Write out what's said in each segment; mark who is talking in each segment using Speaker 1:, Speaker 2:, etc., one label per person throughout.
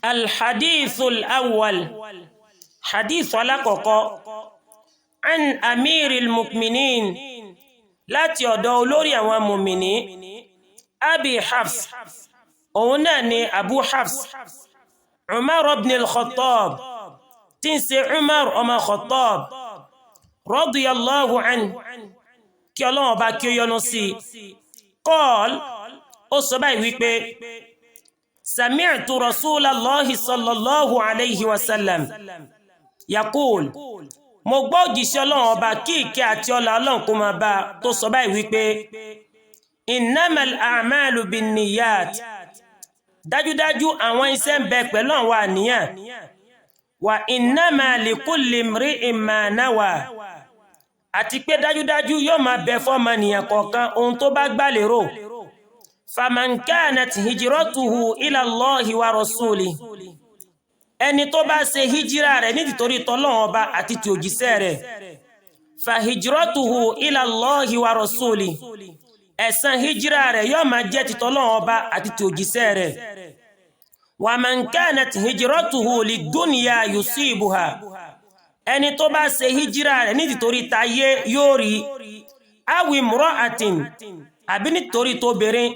Speaker 1: الحديث الأول حديث لقوق عن أمير المؤمنين لا تيودولوريا ومؤمنين أبي حفص أوناني أبو حفص عمر بن الخطاب تنسي عمر أما خطاب رضي الله عنه كي الله باكي ينسي قال أصبعي ويكبي سمعت رسول الله صلى الله عليه وسلم يقول مغبوجي شلون باكي كي اتيولا لون كما با تو صباي ويبي انما الاعمال بالنيات dájúdájú àwọn iṣẹ́ ńbẹ pẹ̀lú àwọn àníyàn wa innama likulli imri'in ma nawa àti pé dájúdájú yó máa bẹ fọ́mọnìyàn kọ̀ọ̀kan ohun tó bá gbà lérò faman kanat hijratuhu ila Allahi wa rasulihi ẹni tó bá ṣe hijira rẹ̀ nítorí t'Ọlọ́run Ọba àti ti òjíṣẹ́ rẹ̀ fa hijratuhu ila Allahi wa rasulihi ẹ̀san hijira rẹ̀ yó máa jẹ́ ti t'Ọlọ́run Ọba àti ti òjíṣẹ́ rẹ̀ wa man kanat hijratuhu lidunya yusibuha ẹni tó bá ṣe hijira rẹ̀ nítorí táyé yóò rí awi imra'atin àbí nítorí tóbìnrin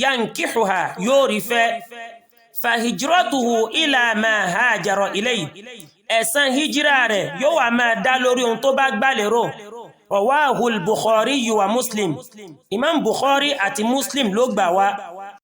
Speaker 1: yankihuha yóò rí fẹ́ fa hijratuhu ila ma hajara ilayhi ẹ̀san hijira rẹ̀ yóò wá máa dá lórí ohun tó bá gbà lérò rawahu al-Bukhari wa Muslim Imam Bukhari àti Muslim ló gbà wá